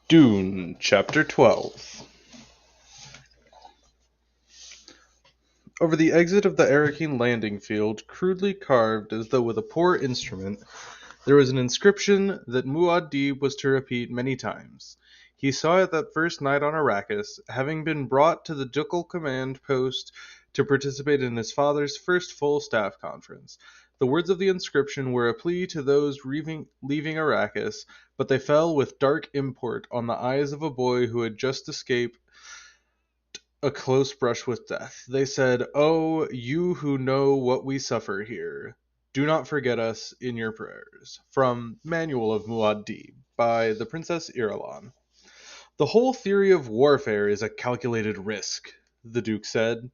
Dune, Chapter 12. Over the exit of the Arakeen landing field, crudely carved as though with a poor instrument, there was an inscription that Muad'Dib was to repeat many times. He saw it that first night on Arrakis, having been brought to the ducal command post to participate in his father's first full staff conference. The words of the inscription were a plea to those leaving Arrakis, but they fell with dark import on the eyes of a boy who had just escaped a close brush with death. They said, "Oh, you who know what we suffer here, do not forget us in your prayers." From Manual of Muad'Dib by the Princess Irulan. The whole theory of warfare is a calculated risk, the Duke said.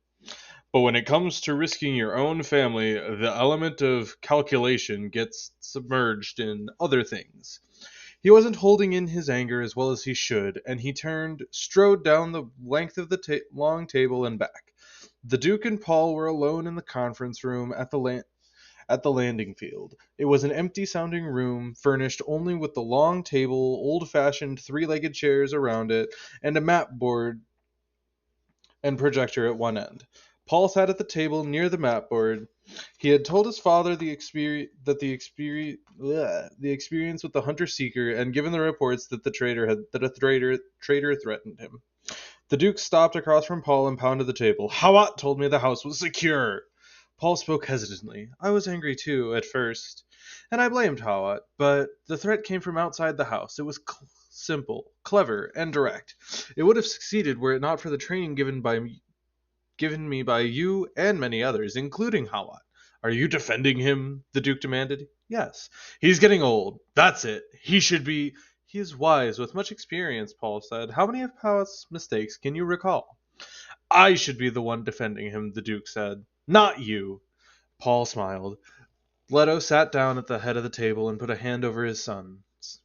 But when it comes to risking your own family, the element of calculation gets submerged in other things. He wasn't holding in his anger as well as he should, and he strode down the length of the long table and back. The Duke and Paul were alone in the conference room at the landing field. It was an empty-sounding room, furnished only with the long table, old-fashioned three-legged chairs around it, and a map board and projector at one end. Paul sat at the table near the map board. He had told his father the experience with the hunter seeker, and given the reports that a traitor threatened him. The Duke stopped across from Paul and pounded the table. Hawat told me the house was secure. Paul spoke hesitantly. I was angry too, at first, and I blamed Hawat, but the threat came from outside the house. It was simple, clever, and direct. It would have succeeded were it not for the training given me by you and many others, including Hawat. Are you defending him? The Duke demanded. Yes. He's getting old. That's it. He is wise, with much experience, Paul said. How many of Hawat's mistakes can you recall? I should be the one defending him, the Duke said. Not you. Paul smiled. Leto sat down at the head of the table and put a hand over his son's.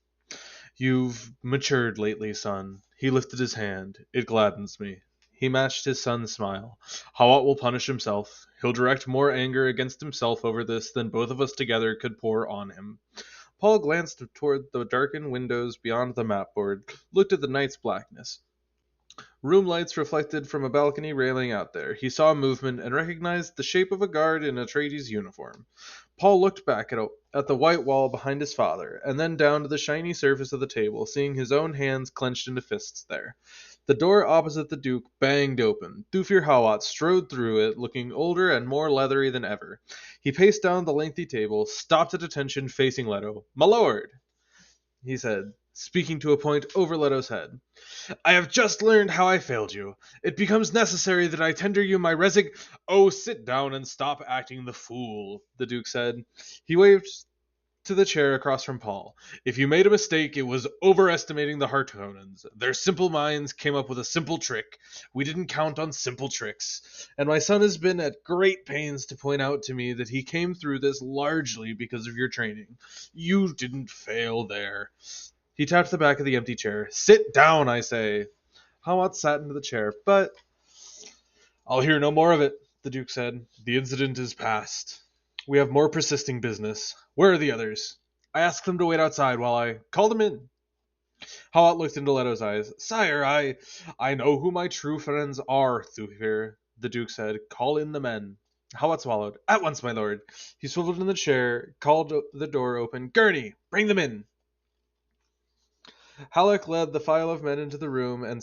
You've matured lately, son. He lifted his hand. It gladdens me. He matched his son's smile. Hawat will punish himself. He'll direct more anger against himself over this than both of us together could pour on him. Paul glanced toward the darkened windows beyond the mapboard, looked at the night's blackness. Room lights reflected from a balcony railing out there. He saw movement and recognized the shape of a guard in Atreides' uniform. Paul looked back at the white wall behind his father, and then down to the shiny surface of the table, seeing his own hands clenched into fists there. The door opposite the Duke banged open. Thufir Hawat strode through it, looking older and more leathery than ever. He paced down the lengthy table, stopped at attention, facing Leto. "My lord," he said, speaking to a point over Leto's head. "I have just learned how I failed you. It becomes necessary that I tender you my Oh, sit down and stop acting the fool," the Duke said. He waved to the chair across from Paul. "If you made a mistake, it was overestimating the Harkonnens. Their simple minds came up with a simple trick. We didn't count on simple tricks. And my son has been at great pains to point out to me that he came through this largely because of your training. You didn't fail there." He tapped the back of the empty chair. "Sit down, I say." Hawat sat into the chair. "But—" "I'll hear no more of it," the Duke said. "The incident is past. We have more persisting business. Where are the others? I asked them to wait outside while I call them in." Hawat looked into Leto's eyes. "Sire, I know who my true friends are, Thufir," the Duke said. "Call in the men." Hawat swallowed. "At once, my lord." He swiveled in the chair, called the door open. "Gurney, bring them in." Halleck led the file of men into the room, and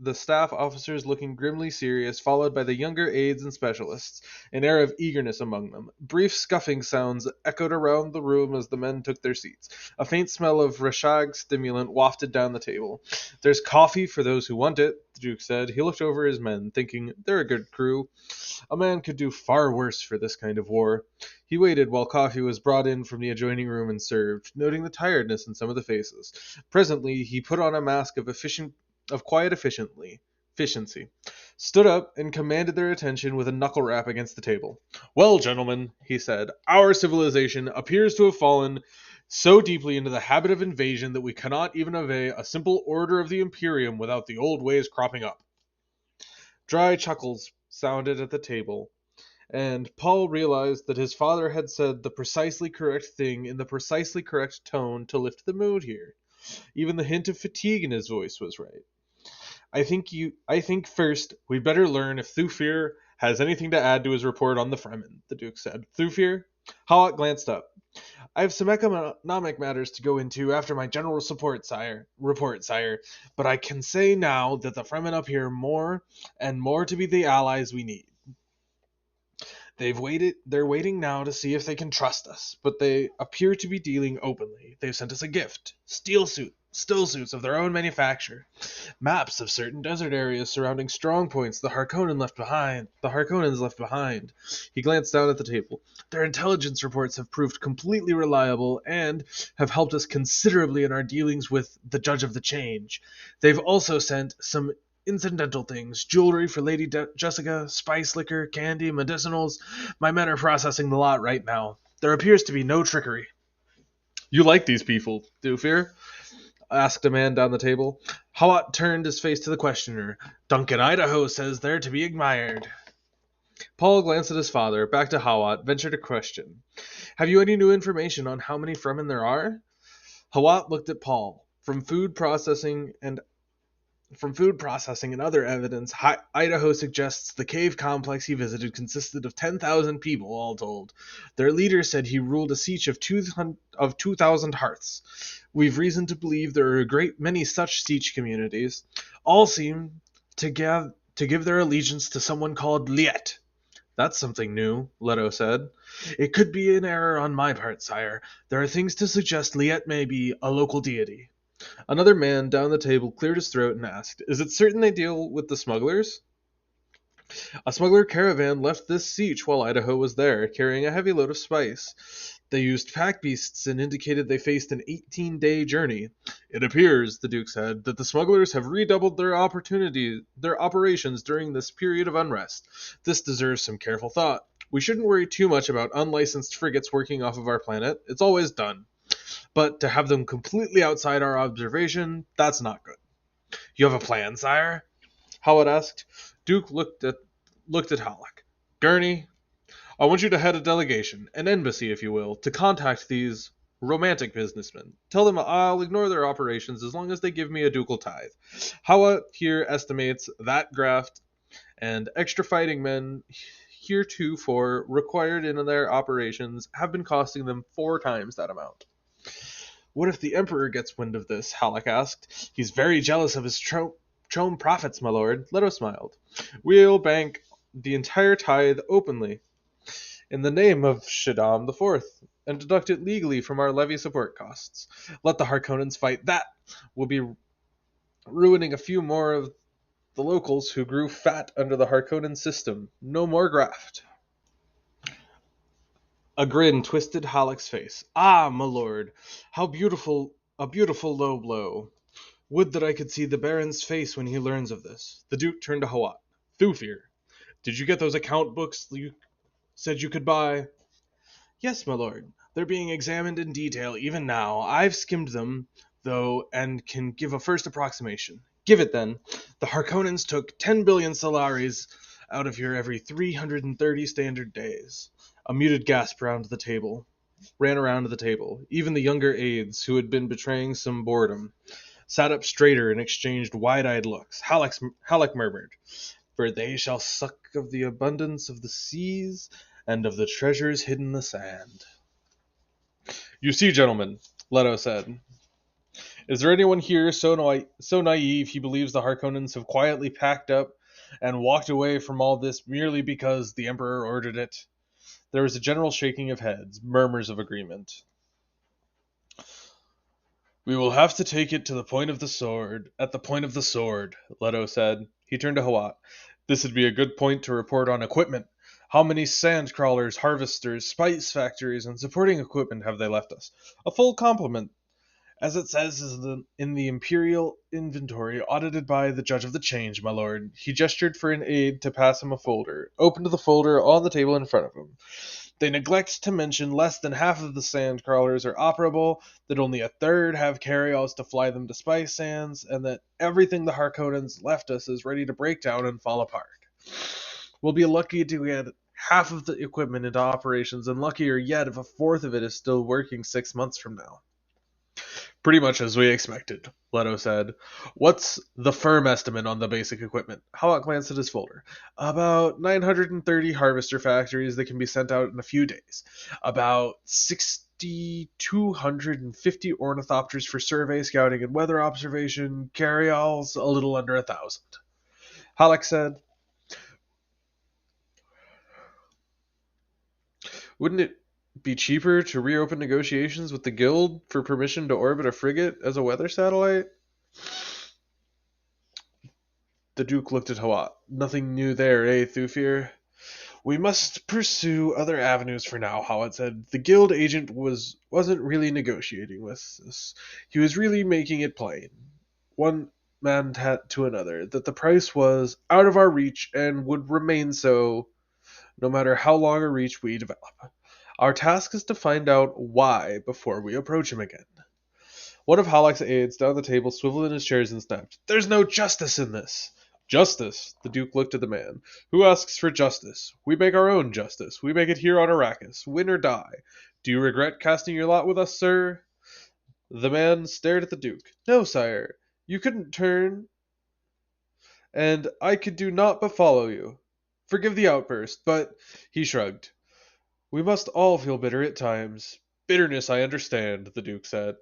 the staff officers looking grimly serious, followed by the younger aides and specialists, an air of eagerness among them. Brief scuffing sounds echoed around the room as the men took their seats. A faint smell of Rashag stimulant wafted down the table. "There's coffee for those who want it," the Duke said. He looked over his men, thinking, they're a good crew. A man could do far worse for this kind of war. He waited while coffee was brought in from the adjoining room and served, noting the tiredness in some of the faces. Presently, he put on a mask of quiet efficiency, stood up, and commanded their attention with a knuckle rap against the table. "Well, gentlemen," he said, "our civilization appears to have fallen so deeply into the habit of invasion that we cannot even obey a simple order of the Imperium without the old ways cropping up." Dry chuckles sounded at the table, and Paul realized that his father had said the precisely correct thing in the precisely correct tone to lift the mood here. Even the hint of fatigue in his voice was right. I think first we'd better learn if Thufir has anything to add to his report on the Fremen, the Duke said. Thufir? Hawat glanced up. I have some economic matters to go into after my general report, sire, but I can say now that the Fremen appear more and more to be the allies we need. They're waiting now to see if they can trust us, but they appear to be dealing openly. They've sent us a gift. Still suits of their own manufacture. Maps of certain desert areas surrounding strong points the Harkonnens left behind. He glanced down at the table. Their intelligence reports have proved completely reliable and have helped us considerably in our dealings with the Judge of the Change. They've also sent some incidental things, jewelry for Lady Jessica, spice liquor, candy, medicinals. My men are processing the lot right now. There appears to be no trickery. You like these people, Dufir? Asked a man down the table. Hawat turned his face to the questioner. Duncan Idaho says they're to be admired. Paul glanced at his father, back to Hawat, ventured a question. Have you any new information on how many Fremen there are? Hawat looked at Paul. From food processing and other evidence, Idaho suggests the cave complex he visited consisted of 10,000 people, all told. Their leader said he ruled a siege of 2,000 hearths. We've reason to believe there are a great many such siege communities. All seem to give their allegiance to someone called Liet. That's something new, Leto said. It could be an error on my part, sire. There are things to suggest Liet may be a local deity. Another man down the table cleared his throat and asked, Is it certain they deal with the smugglers? A smuggler caravan left this siege while Idaho was there, carrying a heavy load of spice. They used pack beasts and indicated they faced an 18-day journey. It appears, the Duke said, that the smugglers have redoubled their operations during this period of unrest. This deserves some careful thought. We shouldn't worry too much about unlicensed frigates working off of our planet. It's always done. But to have them completely outside our observation, that's not good. You have a plan, sire? Howard asked. Duke looked at Halleck. Gurney, I want you to head a delegation, an embassy if you will, to contact these romantic businessmen. Tell them I'll ignore their operations as long as they give me a ducal tithe. Howard here estimates that graft and extra fighting men heretofore required in their operations have been costing them 4 times that amount. What if the Emperor gets wind of this? Halleck asked. He's very jealous of his Chome profits, my lord. Leto smiled. We'll bank the entire tithe openly in the name of Shaddam IV and deduct it legally from our levy support costs. Let the Harkonnens fight that. We'll be ruining a few more of the locals who grew fat under the Harkonnen system. No more graft. A grin twisted Halleck's face. Ah, my lord, how a beautiful low blow. Would that I could see the Baron's face when he learns of this. The Duke turned to Hawat. Thufir, did you get those account books you said you could buy? Yes, my lord. They're being examined in detail even now. I've skimmed them, though, and can give a first approximation. Give it, then. The Harkonnens took 10 billion salaries out of here every 330 standard days. A muted gasp ran around the table. Even the younger aides, who had been betraying some boredom, sat up straighter and exchanged wide-eyed looks. Halleck murmured, For they shall suck of the abundance of the seas and of the treasures hidden in the sand. You see, gentlemen, Leto said, is there anyone here so naive he believes the Harkonnens have quietly packed up and walked away from all this merely because the Emperor ordered it? There was a general shaking of heads, murmurs of agreement. We will have to take it to the point of the sword, Leto said. He turned to Hawat. This would be a good point to report on equipment. How many sand crawlers, harvesters, spice factories, and supporting equipment have they left us? A full complement, as it says in the Imperial Inventory, audited by the Judge of the Change, my lord. He gestured for an aide to pass him a folder, opened the folder on the table in front of him. They neglect to mention less than half of the sand crawlers are operable, that only a third have carryalls to fly them to spice sands, and that everything the Harkonnens left us is ready to break down and fall apart. We'll be lucky to get half of the equipment into operations, and luckier yet if a fourth of it is still working 6 months from now. Pretty much as we expected, Leto said. What's the firm estimate on the basic equipment? Howat glanced at his folder. About 930 harvester factories that can be sent out in a few days. About 6,250 ornithopters for survey, scouting, and weather observation. Carryalls, a little under 1,000. Halleck said, wouldn't it be cheaper to reopen negotiations with the Guild for permission to orbit a frigate as a weather satellite? The Duke looked at Hawat. Nothing new there, eh, Thufir? We must pursue other avenues for now, Hawat said. The Guild agent wasn't really negotiating with us. He was really making it plain, one man to another, that the price was out of our reach and would remain so no matter how long a reach we develop. Our task is to find out why before we approach him again. One of Halleck's aides down the table swiveled in his chairs and snapped, There's no justice in this! Justice? The Duke looked at the man. Who asks for justice? We make our own justice. We make it here on Arrakis. Win or die. Do you regret casting your lot with us, sir? The man stared at the Duke. No, sire. You couldn't turn, and I could do naught but follow you. Forgive the outburst, but... He shrugged. We must all feel bitter at times. Bitterness I understand, the Duke said.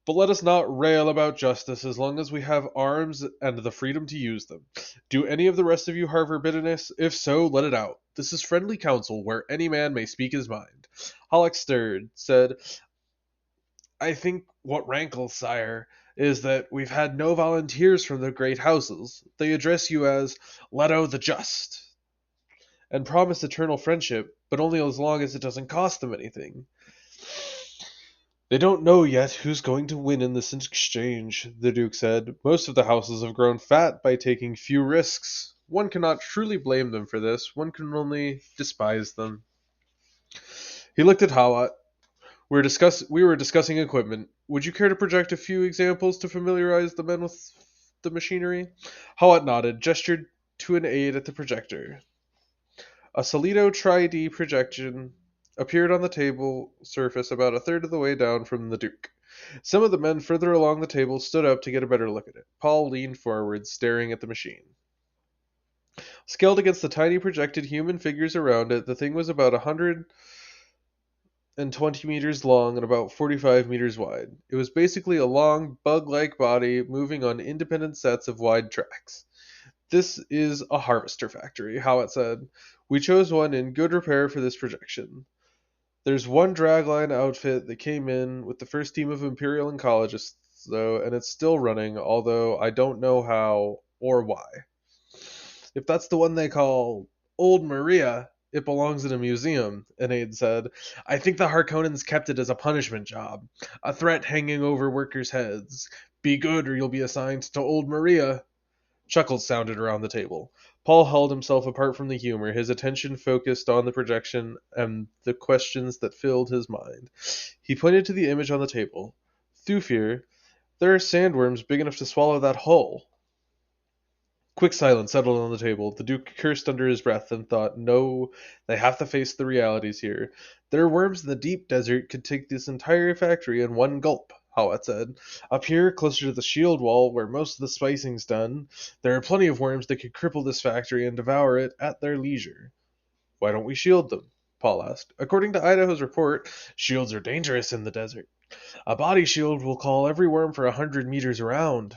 But let us not rail about justice as long as we have arms and the freedom to use them. Do any of the rest of you harbor bitterness? If so, let it out. This is friendly counsel where any man may speak his mind. Halleck stirred, said, I think what rankles, sire, is that we've had no volunteers from the great houses. They address you as Leto the Just, and promise eternal friendship, but only as long as it doesn't cost them anything. They don't know yet who's going to win in this exchange, the Duke said. Most of the houses have grown fat by taking few risks. One cannot truly blame them for this. One can only despise them. He looked at Hawat. We were discussing equipment. Would you care to project a few examples to familiarize the men with the machinery? Hawat nodded, gestured to an aide at the projector. A Solido Tri-D projection appeared on the table surface about a third of the way down from the Duke. Some of the men further along the table stood up to get a better look at it. Paul leaned forward, staring at the machine. Scaled against the tiny projected human figures around it, the thing was about 120 meters long and about 45 meters wide. It was basically a long, bug-like body moving on independent sets of wide tracks. This is a harvester factory, Howat said. We chose one in good repair for this projection. There's one dragline outfit that came in with the first team of Imperial oncologists, though, and it's still running, although I don't know how or why. If that's the one they call Old Maria, it belongs in a museum, an aide said. I think the Harkonnens kept it as a punishment job, a threat hanging over workers' heads. Be good or you'll be assigned to Old Maria. Chuckles sounded around the table. Paul held himself apart from the humor, his attention focused on the projection and the questions that filled his mind. He pointed to the image on the table. Thufir, there are sandworms big enough to swallow that hull. Quick silence settled on the table. The Duke cursed under his breath and thought, no, they have to face the realities here. There are worms in the deep desert could take this entire factory in one gulp, Hawat said. Up here, closer to the shield wall, where most of the spicing's done, there are plenty of worms that could cripple this factory and devour it at their leisure. Why don't we shield them? Paul asked. According to Idaho's report, shields are dangerous in the desert. A body shield will call every worm for 100 meters around.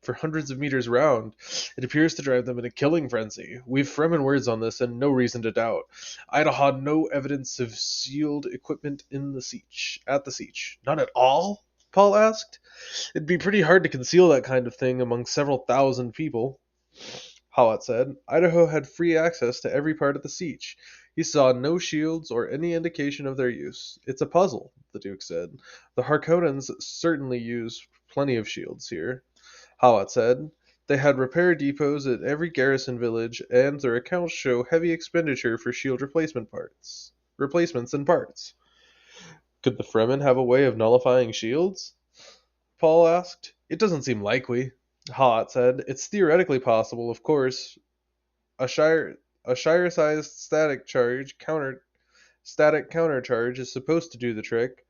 For hundreds of meters around. It appears to drive them in a killing frenzy. We've Fremen words on this and no reason to doubt. Idaho had no evidence of sealed equipment in the siege. At the siege. None at all? Paul asked. It'd be pretty hard to conceal that kind of thing among several thousand people. Hawat said. Idaho had free access to every part of the siege. He saw no shields or any indication of their use. It's a puzzle, the Duke said. The Harkonnens certainly use plenty of shields here. Hawat said. They had repair depots at every garrison village, and their accounts show heavy expenditure for shield replacements and parts. Could the Fremen have a way of nullifying shields? Paul asked. It doesn't seem likely, Hawat said. It's theoretically possible, of course. A Shire-sized static counter charge is supposed to do the trick,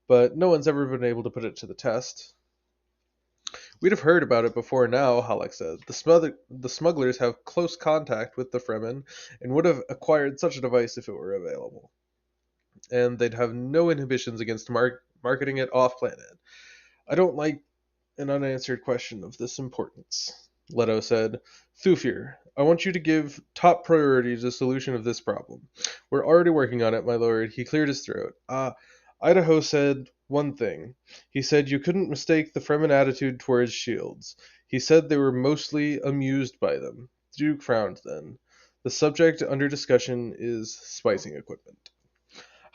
but no one's ever been able to put it to the test. We'd have heard about it before now, Halleck said. The smugglers have close contact with the Fremen and would have acquired such a device if it were available. And they'd have no inhibitions against marketing it off planet. I don't like an unanswered question of this importance, Leto said. Thufir, I want you to give top priority to the solution of this problem. We're already working on it, my lord. He cleared his throat. Idaho said one thing. He said you couldn't mistake the Fremen attitude towards shields. He said they were mostly amused by them. Duke frowned then. The subject under discussion is spicing equipment.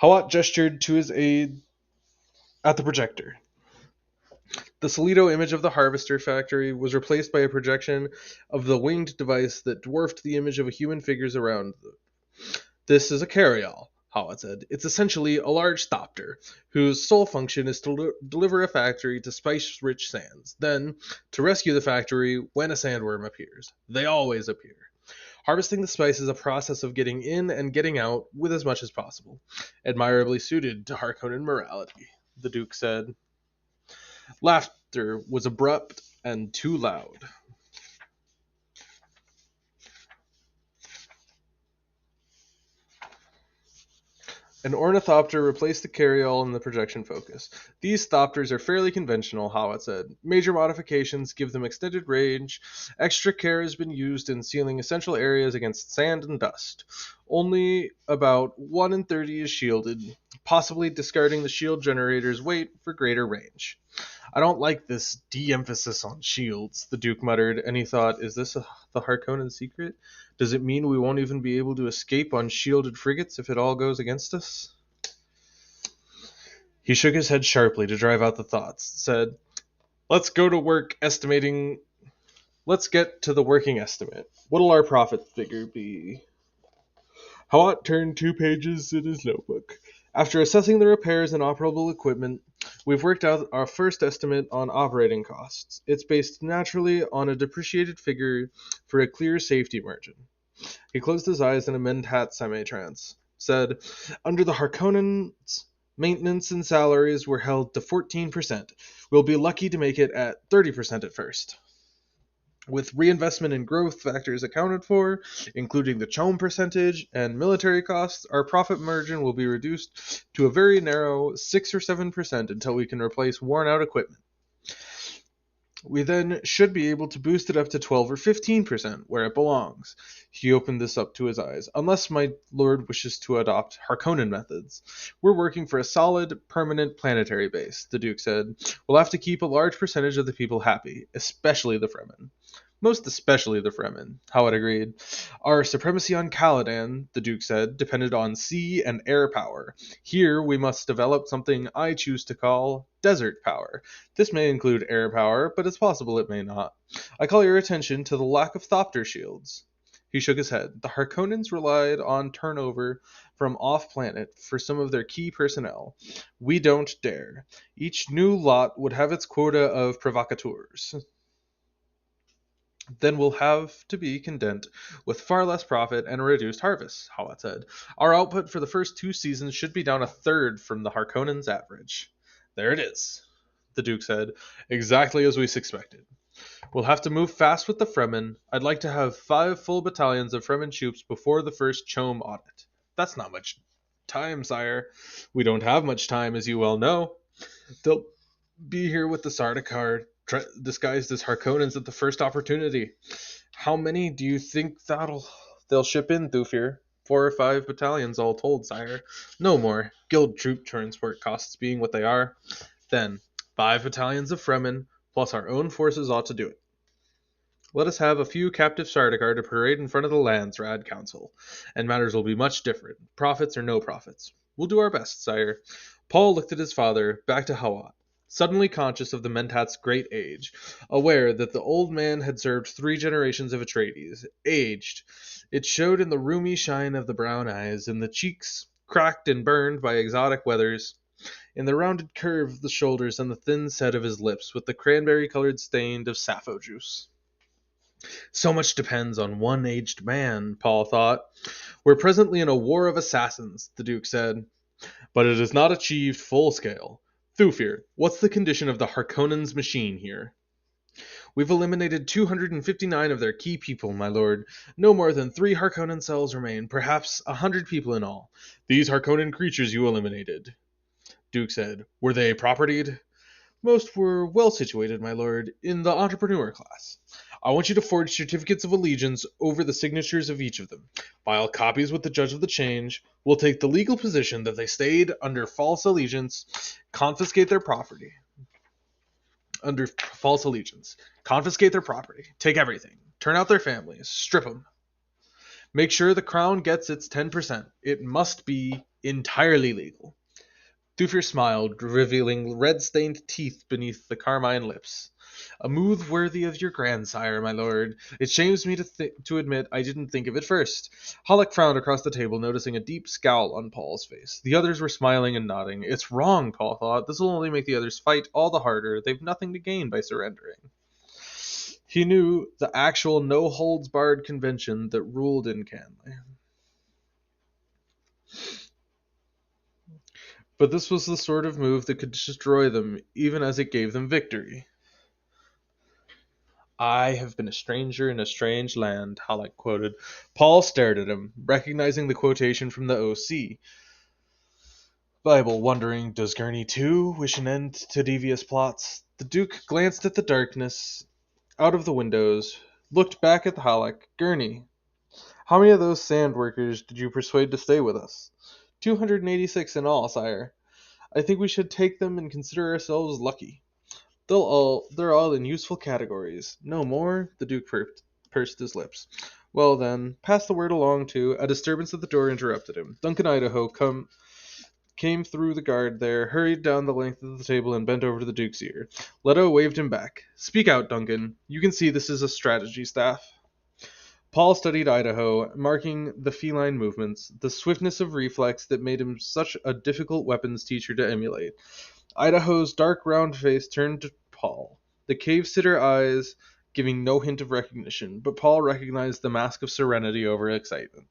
Hawat gestured to his aide at the projector. The Solito image of the harvester factory was replaced by a projection of the winged device that dwarfed the image of a human figures around them. This is a carryall, Hawat said. It's essentially a large thopter, whose sole function is to deliver a factory to spice-rich sands, then to rescue the factory when a sandworm appears. They always appear. Harvesting the spice is a process of getting in and getting out with as much as possible. Admirably suited to Harkonnen morality, the Duke said. Laughter was abrupt and too loud. An ornithopter replaced the carryall in the projection focus. These thopters are fairly conventional, Hawat said. Major modifications give them extended range. Extra care has been used in sealing essential areas against sand and dust. Only about 1 in 30 is shielded, possibly discarding the shield generator's weight for greater range. I don't like this de-emphasis on shields, the Duke muttered, and he thought, is this the Harkonnen secret? Does it mean we won't even be able to escape on shielded frigates if it all goes against us? He shook his head sharply to drive out the thoughts, said, Let's get to the working estimate. What'll our profit figure be? Hawat turned 2 pages in his notebook. After assessing the repairs and operable equipment, we've worked out our first estimate on operating costs. It's based naturally on a depreciated figure for a clear safety margin. He closed his eyes in a Mentat semi-trance, said, Under the Harkonnens, maintenance and salaries were held to 14%. We'll be lucky to make it at 30% at first. With reinvestment and growth factors accounted for, including the CHOAM percentage and military costs, our profit margin will be reduced to a very narrow 6 or 7% until we can replace worn-out equipment. We then should be able to boost it up to 12 or 15%, where it belongs. He opened this up to his eyes. Unless my lord wishes to adopt Harkonnen methods. We're working for a solid, permanent planetary base, the Duke said. We'll have to keep a large percentage of the people happy, especially the Fremen. Most especially the Fremen, Howard agreed. Our supremacy on Caladan, the Duke said, depended on sea and air power. Here we must develop something I choose to call desert power. This may include air power, but it's possible it may not. I call your attention to the lack of thopter shields. He shook his head. The Harkonnens relied on turnover from off-planet for some of their key personnel. We don't dare. Each new lot would have its quota of provocateurs. Then we'll have to be content with far less profit and a reduced harvest, Hawat said. Our output for the first 2 seasons should be down a third from the Harkonnens' average. There it is, the Duke said, exactly as we suspected. We'll have to move fast with the Fremen. I'd like to have 5 full battalions of Fremen troops before the first CHOAM audit. That's not much time, sire. We don't have much time, as you well know. They'll be here with the Sardaukar disguised as Harkonnens at the first opportunity. How many do you think they'll ship in, Thufir? 4 or 5 battalions all told, sire. No more, guild troop transport costs being what they are. Then, 5 battalions of Fremen, plus our own forces ought to do it. Let us have a few captive Sardaukar to parade in front of the Landsraad Council, and matters will be much different, profits or no profits. We'll do our best, sire. Paul looked at his father, back to Hawat, suddenly conscious of the Mentat's great age, aware that the old man had served 3 generations of Atreides. Aged. It showed in the rheumy shine of the brown eyes, in the cheeks cracked and burned by exotic weathers, in the rounded curve of the shoulders and the thin set of his lips, with the cranberry-colored stain of sappho juice. So much depends on one aged man, Paul thought. We're presently in a war of assassins, the Duke said, but it is not achieved full scale. Thufir, what's the condition of the Harkonnens machine here? We've eliminated 259 of their key people, my lord. No more than 3 Harkonnen cells remain, perhaps 100 people in all. These Harkonnen creatures you eliminated, Duke said. Were they propertied? Most were well situated, my lord, in the entrepreneur class. I want you to forge certificates of allegiance over the signatures of each of them. File copies with the judge of the change. We'll take the legal position that they stayed under false allegiance, confiscate their property. Under false allegiance. Confiscate their property. Take everything. Turn out their families. Strip them. Make sure the crown gets its 10%. It must be entirely legal. Thufir smiled, revealing red-stained teeth beneath the carmine lips. A move worthy of your grandsire, my lord. It shames me to admit I didn't think of it first. Halleck frowned across the table, noticing a deep scowl on Paul's face. The others were smiling and nodding. It's wrong, Paul thought. This will only make the others fight all the harder. They've nothing to gain by surrendering. He knew the actual no-holds-barred convention that ruled in Canley. But this was the sort of move that could destroy them, even as it gave them victory. I have been a stranger in a strange land, Halleck quoted. Paul stared at him, recognizing the quotation from the OC Bible, wondering, does Gurney too wish an end to devious plots? The Duke glanced at the darkness out of the windows, looked back at Halleck. Gurney, how many of those sand workers did you persuade to stay with us? 286 in all, sire. I think we should take them and consider ourselves lucky. They're all in useful categories. No more? The Duke pursed his lips. Well then, pass the word along to... A disturbance at the door interrupted him. Duncan Idaho came through the guard there, hurried down the length of the table, and bent over to the Duke's ear. Leto waved him back. Speak out, Duncan. You can see this is a strategy staff. Paul studied Idaho, marking the feline movements, the swiftness of reflex that made him such a difficult weapons teacher to emulate. Idaho's dark round face turned to Paul, the cave-sitter eyes giving no hint of recognition, but Paul recognized the mask of serenity over excitement.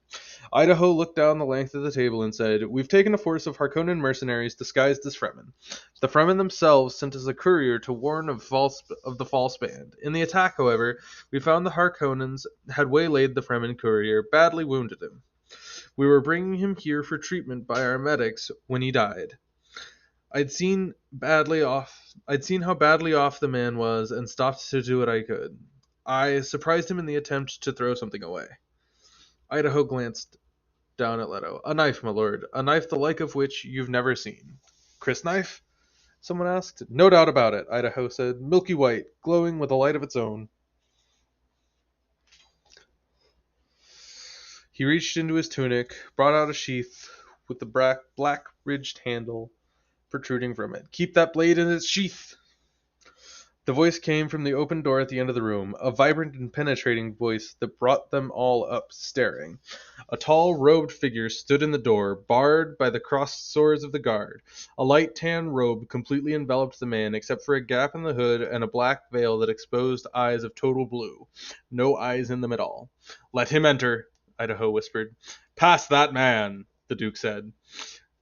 Idaho looked down the length of the table and said, We've taken a force of Harkonnen mercenaries disguised as Fremen. The Fremen themselves sent us a courier to warn of the false band. In the attack, however, we found the Harkonnens had waylaid the Fremen courier, badly wounded him. We were bringing him here for treatment by our medics when he died. I'd seen how badly off the man was and stopped to do what I could. I surprised him in the attempt to throw something away. Idaho glanced down at Leto. A knife, my lord. A knife the like of which you've never seen. Chrisknife? Someone asked. No doubt about it, Idaho said. Milky white, glowing with a light of its own. He reached into his tunic, brought out a sheath with the black ridged handle protruding from it. Keep that blade in its sheath! The voice came from the open door at the end of the room, a vibrant and penetrating voice that brought them all up, staring. A tall, robed figure stood in the door, barred by the crossed swords of the guard. A light tan robe completely enveloped the man, except for a gap in the hood and a black veil that exposed eyes of total blue. No eyes in them at all. Let him enter, Idaho whispered. Pass that man, the Duke said.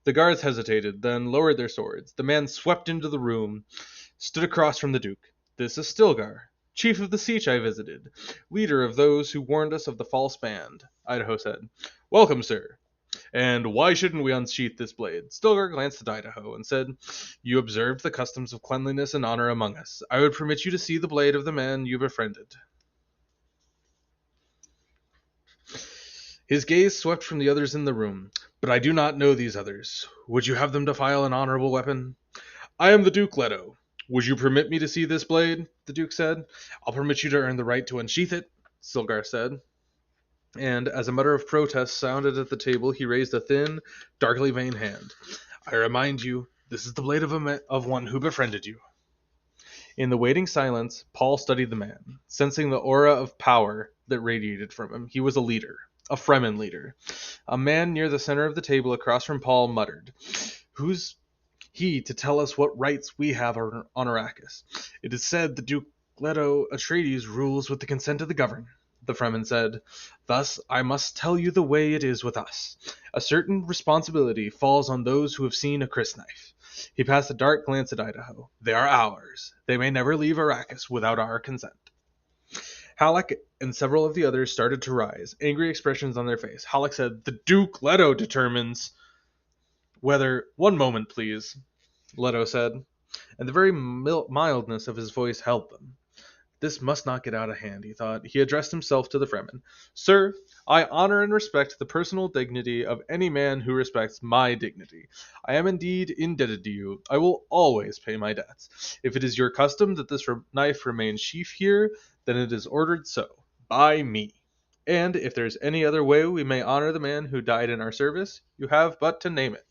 The guards hesitated, then lowered their swords. The man swept into the room, stood across from the Duke. This is Stilgar, chief of the sietch I visited, leader of those who warned us of the false band, Idaho said. Welcome, sir. And why shouldn't we unsheath this blade? Stilgar glanced at Idaho and said, You observed the customs of cleanliness and honor among us. I would permit you to see the blade of the man you befriended. His gaze swept from the others in the room. But I do not know these others. Would you have them defile an honorable weapon? I am the Duke Leto. Would you permit me to see this blade? The Duke said. I'll permit you to earn the right to unsheath it, Stilgar said. And as a mutter of protest sounded at the table, he raised a thin, darkly veined hand. I remind you, this is the blade of one who befriended you. In the waiting silence, Paul studied the man, sensing the aura of power that radiated from him. He was a leader. A Fremen leader. A man near the center of the table across from Paul muttered, Who's he to tell us what rights we have on Arrakis? It is said the Duke Leto Atreides rules with the consent of the governed, the Fremen said. Thus, I must tell you the way it is with us. A certain responsibility falls on those who have seen a chrisknife. He passed a dark glance at Idaho. They are ours. They may never leave Arrakis without our consent. Halleck and several of the others started to rise, angry expressions on their face. Halleck said, "The Duke Leto determines whether—" "One moment, please," Leto said, and the very mildness of his voice held them. This must not get out of hand, he thought. He addressed himself to the Fremen. "Sir, I honor and respect the personal dignity of any man who respects my dignity. I am indeed indebted to you. I will always pay my debts. If it is your custom that this knife remain sheath here, then it is ordered so, by me. And if there is any other way we may honor the man who died in our service, you have but to name it."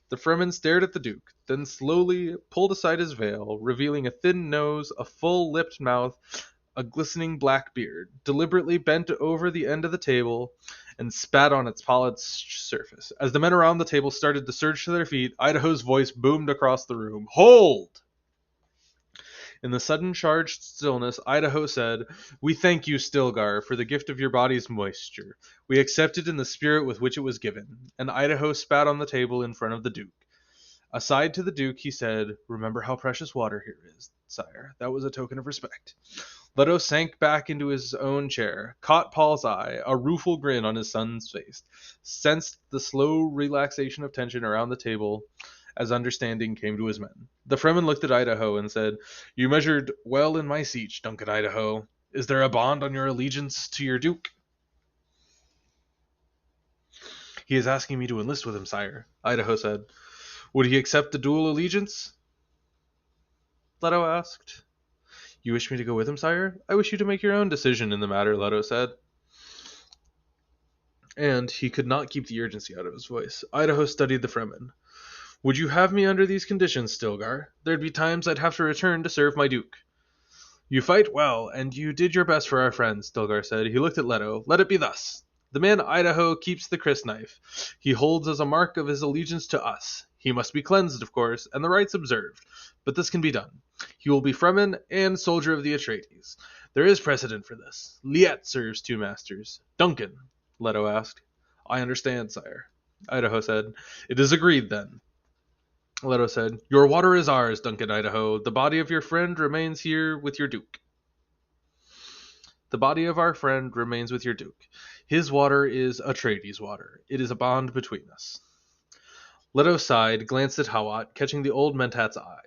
The Fremen stared at the Duke, then slowly pulled aside his veil, revealing a thin nose, a full-lipped mouth, a glistening black beard, deliberately bent over the end of the table, and spat on its polished surface. As the men around the table started to surge to their feet, Idaho's voice boomed across the room. "Hold!" In the sudden charged stillness, Idaho said, "We thank you, Stilgar, for the gift of your body's moisture. We accept it in the spirit with which it was given." And Idaho spat on the table in front of the Duke. Aside to the Duke, he said, "Remember how precious water here is, sire. That was a token of respect." Leto sank back into his own chair, caught Paul's eye, a rueful grin on his son's face, sensed the slow relaxation of tension around the table as understanding came to his men. The Fremen looked at Idaho and said, "You measured well in my siege, Duncan Idaho. Is there a bond on your allegiance to your Duke?" "He is asking me to enlist with him, sire," Idaho said. "Would he accept the dual allegiance?" Leto asked. "You wish me to go with him, sire? I wish you to make your own decision in the matter," Leto said. And he could not keep the urgency out of his voice. Idaho studied the Fremen. "Would you have me under these conditions, Stilgar? There'd be times I'd have to return to serve my Duke." "You fight well, and you did your best for our friends," Stilgar said. He looked at Leto. "Let it be thus. The man Idaho keeps the chrisknife. He holds as a mark of his allegiance to us. He must be cleansed, of course, and the rites observed. But this can be done. He will be Fremen and soldier of the Atreides. There is precedent for this. Liet serves two masters." "Duncan?" Leto asked. "I understand, sire," Idaho said. "It is agreed, then." Leto said, "Your water is ours, Duncan Idaho. The body of your friend remains here with your Duke. The body of our friend remains with your Duke. His water is Atreides' water. It is a bond between us." Leto sighed, glanced at Hawat, catching the old Mentat's eye.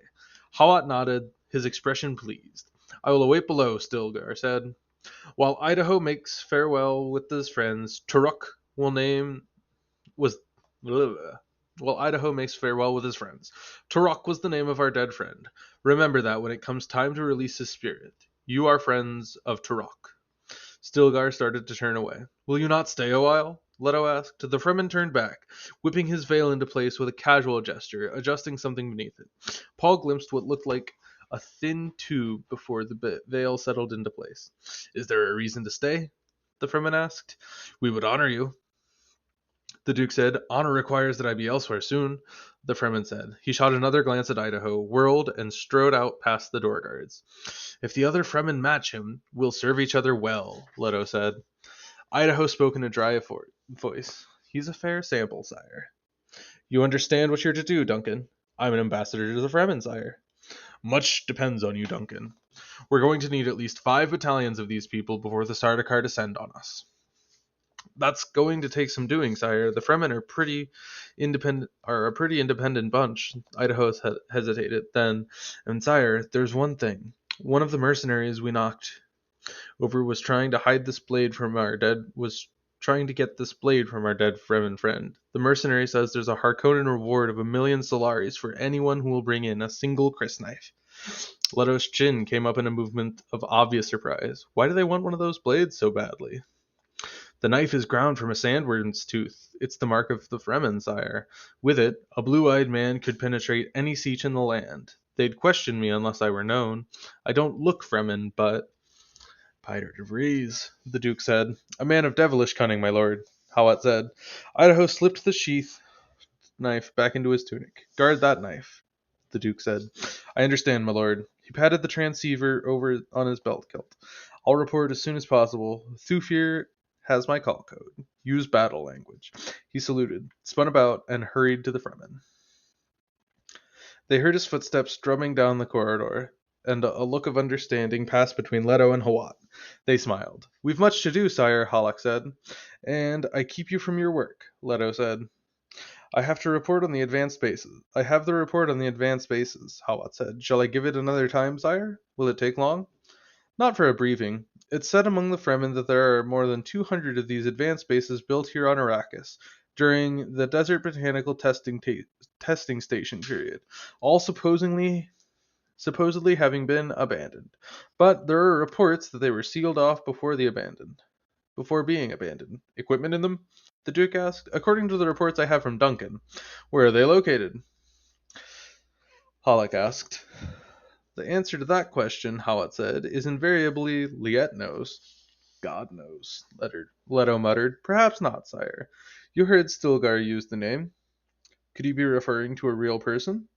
Hawat nodded, his expression pleased. "I will await below," Stilgar said. While Idaho makes farewell with his friends, Turok will name was Well, Idaho makes farewell with his friends. Turok was the name of our dead friend. Remember that when it comes time to release his spirit. You are friends of Turok. Stilgar started to turn away. "Will you not stay a while?" Leto asked. The Fremen turned back, whipping his veil into place with a casual gesture, adjusting something beneath it. Paul glimpsed what looked like a thin tube before the veil settled into place. "Is there a reason to stay?" the Fremen asked. "We would honor you." The Duke said, "Honor requires that I be elsewhere soon," the Fremen said. He shot another glance at Idaho, whirled, and strode out past the door guards. "If the other Fremen match him, we'll serve each other well," Leto said. Idaho spoke in a dry voice. "He's a fair sample, sire." "You understand what you're to do, Duncan." "I'm an ambassador to the Fremen, sire." "Much depends on you, Duncan. We're going to need at least 5 battalions of these people before the Sardaukar descend on us." "That's going to take some doing, sire. The Fremen are a pretty independent bunch." Idaho hesitated. Then, "And sire, there's one thing. One of the mercenaries we knocked over was trying to get this blade from our dead Fremen friend. The mercenary says there's a Harkonnen reward of 1,000,000 Solaris for anyone who will bring in a single chrisknife." Leto's chin came up in a movement of obvious surprise. "Why do they want one of those blades so badly?" "The knife is ground from a sandworm's tooth. It's the mark of the Fremen, sire. With it, a blue-eyed man could penetrate any siege in the land. They'd question me unless I were known. I don't look Fremen, but—" "Piter de Vries," the Duke said. "A man of devilish cunning, my lord," Hawat said. Idaho slipped the sheath knife back into his tunic. "Guard that knife," the Duke said. "I understand, my lord." He patted the transceiver over on his belt kilt. "I'll report as soon as possible. Thufir has my call code. Use battle language." He saluted, spun about, and hurried to the Fremen. They heard his footsteps drumming down the corridor, and a look of understanding passed between Leto and Hawat. They smiled. "We've much to do, sire," Halleck said. "And I keep you from your work," Leto said. "I have to report on the advanced bases. I have the report on the advanced bases," Hawat said. "Shall I give it another time, sire? Will it take long?" "Not for a briefing. It's said among the Fremen that there are more than 200 of these advanced bases built here on Arrakis during the Desert Botanical testing station period, all supposedly having been abandoned. But there are reports that they were sealed off before being abandoned. Equipment in them?" the Duke asked. "According to the reports I have from Duncan." "Where are they located?" Halleck asked. "The answer to that question," Hawat said, "is invariably Liet knows." "God knows," Leto muttered. "Perhaps not, sire. You heard Stilgar use the name. Could he be referring to a real person?"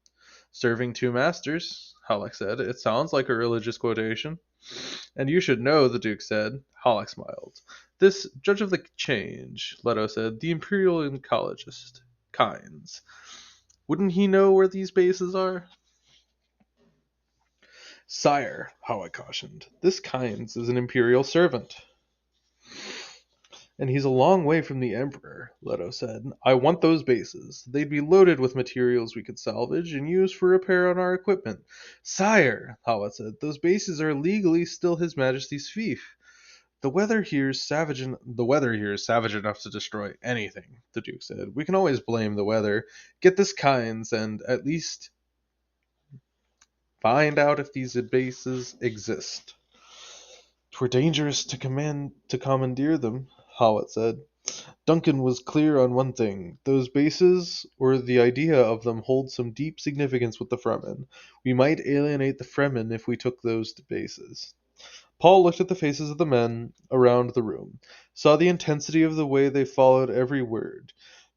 "Serving two masters," Halleck said. "It sounds like a religious quotation." "And you should know," the Duke said. Halleck smiled. "This Judge of the Change," Leto said, "the Imperial oncologist, Kynes. Wouldn't he know where these bases are?" "Sire," Halleck cautioned, "this Kynes is an Imperial servant." "And he's a long way from the Emperor," Leto said. "I want those bases. They'd be loaded with materials we could salvage and use for repair on our equipment." "Sire," Hawat said, "those bases are legally still His Majesty's fief. The weather here is savage enough to destroy anything," the Duke said. "We can always blame the weather. Get this Kynes and at least find out if these bases exist." "'Twere dangerous to commandeer them," Hawat said. "Duncan was clear on one thing. Those bases, or the idea of them, hold some deep significance with the Fremen. We might alienate the Fremen if we took those bases." Paul looked at the faces of the men around the room, saw the intensity of the way they followed every word.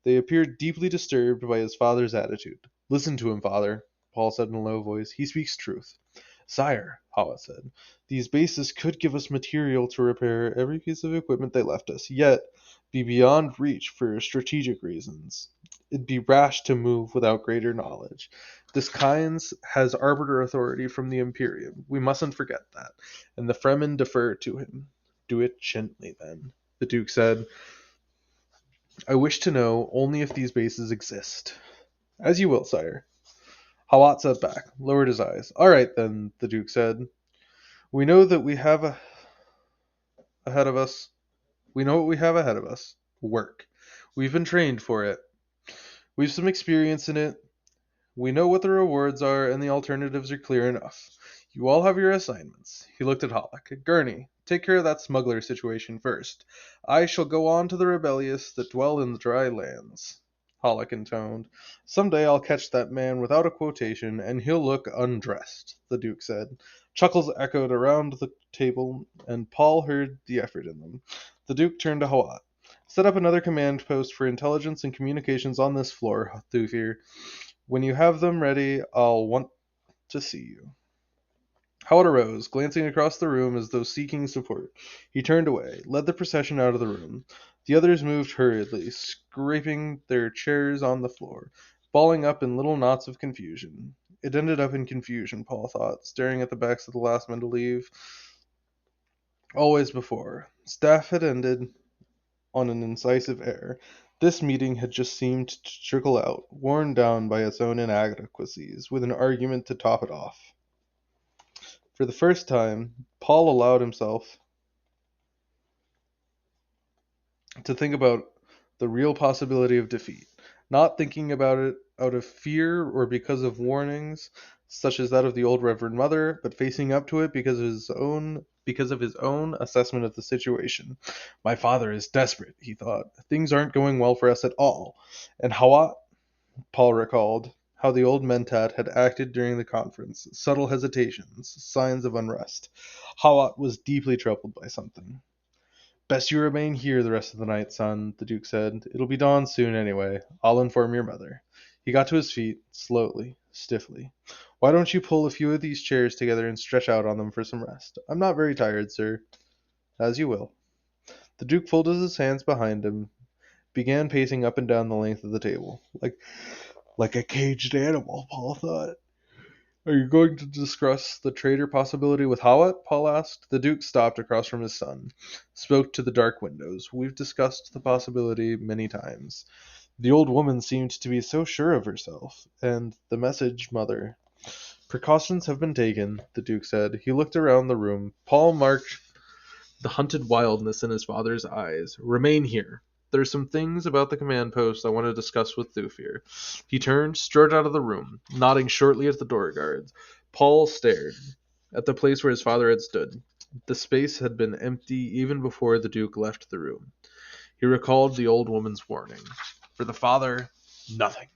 They appeared deeply disturbed by his father's attitude. "Listen to him, father," Paul said in a low voice. "He speaks truth." "Sire," Hawat said, "these bases could give us material to repair every piece of equipment they left us, yet be beyond reach for strategic reasons. It'd be rash to move without greater knowledge. This Kynes has arbiter authority from the Imperium. We mustn't forget that. And the Fremen defer to him." "Do it gently, then," the Duke said. "I wish to know only if these bases exist." "As you will, sire." Hawat sat back, lowered his eyes. "All right, then," the Duke said. "We know that we have ahead of us. We know what we have ahead of us. Work. We've been trained for it. We've some experience in it. We know what the rewards are, and the alternatives are clear enough. You all have your assignments." He looked at Halleck. "Gurney, take care of that smuggler situation first. I shall go on to the rebellious that dwell in the dry lands." Halleck intoned. "Some day I'll catch that man without a quotation, and he'll look undressed," the Duke said. Chuckles echoed around the table, and Paul heard the effort in them. The Duke turned to Hawat. "Set up another command post for intelligence and communications on this floor, Thufir. When you have them ready, I'll want to see you." Howard arose, glancing across the room as though seeking support. He turned away, led the procession out of the room. The others moved hurriedly, scraping their chairs on the floor, balling up in little knots of confusion. It ended up in confusion, Paul thought, staring at the backs of the last men to leave. Always before, staff had ended on an incisive air. This meeting had just seemed to trickle out, worn down by its own inadequacies, with an argument to top it off. For the first time, Paul allowed himself to think about the real possibility of defeat, not thinking about it out of fear or because of warnings such as that of the old Reverend Mother, but facing up to it because of his own assessment of the situation. "My father is desperate," he thought. "Things aren't going well for us at all." And Hawat, Paul recalled how the old Mentat had acted during the conference, subtle hesitations, signs of unrest. Hawat was deeply troubled by something. "Best you remain here the rest of the night, son," the Duke said. "It'll be dawn soon anyway. I'll inform your mother." He got to his feet, slowly, stiffly. "Why don't you pull a few of these chairs together and stretch out on them for some rest?" "I'm not very tired, sir." "As you will." The Duke folded his hands behind him, began pacing up and down the length of the table. Like a caged animal, Paul thought. Are you going to discuss the traitor possibility with Hawat? Paul asked. The Duke stopped across from his son, spoke to the dark windows. We've discussed the possibility many times. The old woman seemed to be so sure of herself. And the message, Mother. Precautions have been taken, the Duke said. He looked around the room. Paul marked the hunted wildness in his father's eyes. Remain here. There's some things about the command post I want to discuss with Thufir. He turned, strode out of the room, nodding shortly at the door guards. Paul stared at the place where his father had stood. The space had been empty even before the Duke left the room. He recalled the old woman's warning. For the father, nothing.